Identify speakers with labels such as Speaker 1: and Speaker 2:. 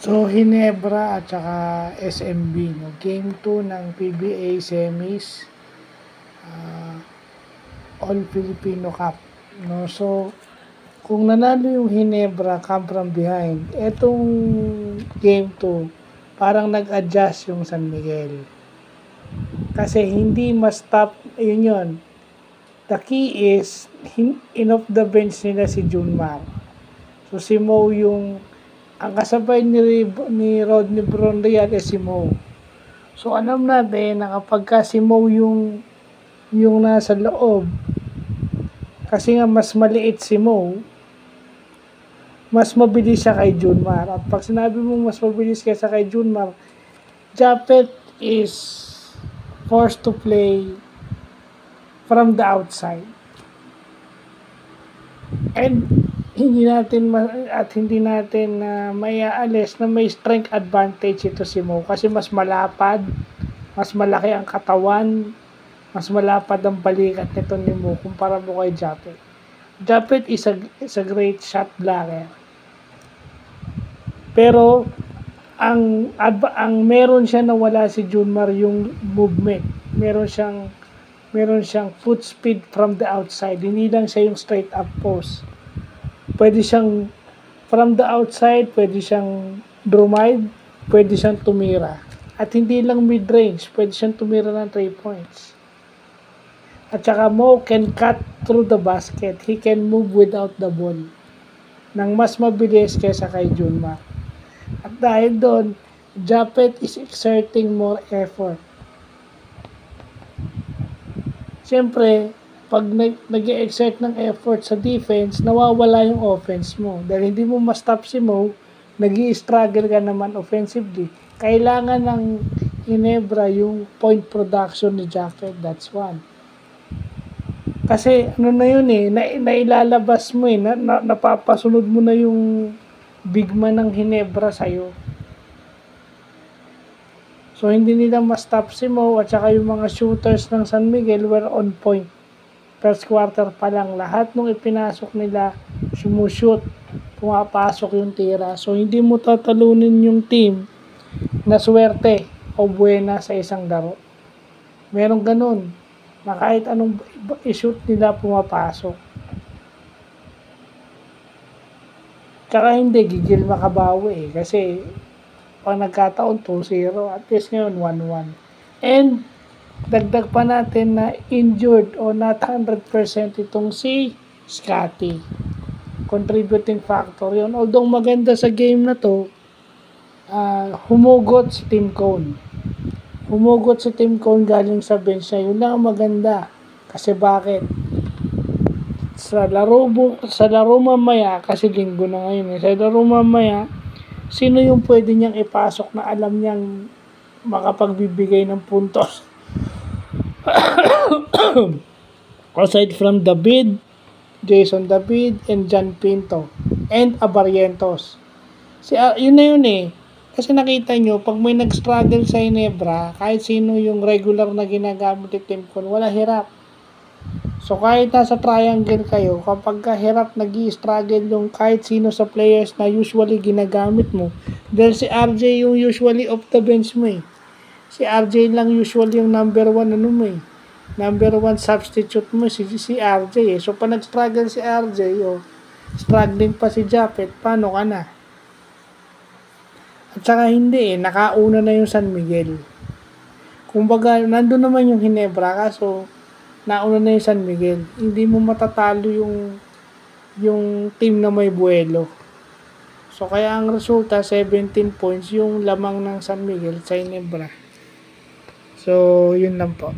Speaker 1: So, Hinebra at saka SMB, no? Game 2 ng PBA Semis, ah, All Filipino Cup. No? So, kung nanalo yung Hinebra, come from behind, etong Game 2, parang nag-adjust yung San Miguel. Kasi hindi ma-stop, yun. The key is, in off the bench nila si Junmar. So, si Mo yung ang kasabay ni Rodney Bronreal si Mo. So alam natin na kapag ka si Mo yung nasa loob, kasi nga mas maliit si Mo, mas mabilis siya kay Junmar. At pag sinabi mo mas mabilis kaysa kay Junmar, Japet is forced to play from the outside. And hindi natin maiaalis na may strength advantage ito si Mo kasi mas malapad, mas malaki ang katawan, mas malapad ang balikat nito ni Mo kumpara mo kay Japet. Japet is a great shot blocker. Pero ang meron siya na wala si Junmar yung movement. Meron siyang foot speed from the outside. Hindi lang siya yung straight up post. Pwede siyang from the outside, pwede siyang drumide, pwede siyang tumira. At hindi lang mid-range, pwede siyang tumira ng 3 points. At saka Mo can cut through the basket. He can move without the ball. Nang mas mabilis kaysa kay Junmar. At dahil doon, Japet is exerting more effort. Siyempre, pag nag-exert ng effort sa defense, nawawala yung offense mo. Dahil hindi mo ma-stop si Mo, nag-i-struggle ka naman offensively. Kailangan ng Hinebra yung point production ni Japet. That's one. Kasi ano na yun nailalabas mo napapasunod mo na yung big man ng Hinebra sa'yo. So, hindi nila ma-stop si Mo at saka yung mga shooters ng San Miguel were on point. First quarter pa lang, lahat nung ipinasok nila, sumushoot, pumapasok yung tira. So, hindi mo tatalunin yung team na swerte o buena sa isang laro. Merong ganun, na kahit anong i-shoot nila, pumapasok. Tsaka hindi, gigil makabawi kasi pag nagkataon 2-0, at least ngayon 1-1. And dagdag pa natin na injured o not 100% itong si Scotty. Contributing factor yun. Although maganda sa game na to, humugot si Tim Cone. Humugot si Tim Cone galing sa bench niya. Yun lang ang maganda. Kasi bakit? Sa laro mamaya, kasi linggo na ngayon sa laro mamaya, sino yung pwede niyang ipasok na alam niyang makapagbibigay ng puntos? Aside from David, Jason David, and John Pinto, and Abarrientos. Yun na yun Kasi nakita nyo, pag may nag-struggle sa Hinebra, kahit sino yung regular na ginagamit ni Tim Cone, wala hirap. So kahit nasa triangle kayo, kapag kahirap nag-i-struggle yung kahit sino sa players na usually ginagamit mo, dahil si RJ yung usually off the bench mo Si RJ lang usually yung number 1 number 1 substitute mo si RJ So pag nag-struggle si RJ struggling pa si Japet, paano ka na? At saka hindi nakauna na yung San Miguel. Kumbaga, nandun naman yung Hinebra kaso nauna na yung San Miguel. Hindi mo matatalo yung team na may buwelo. So kaya ang resulta 17 points yung lamang ng San Miguel sa Hinebra. So yun lang po.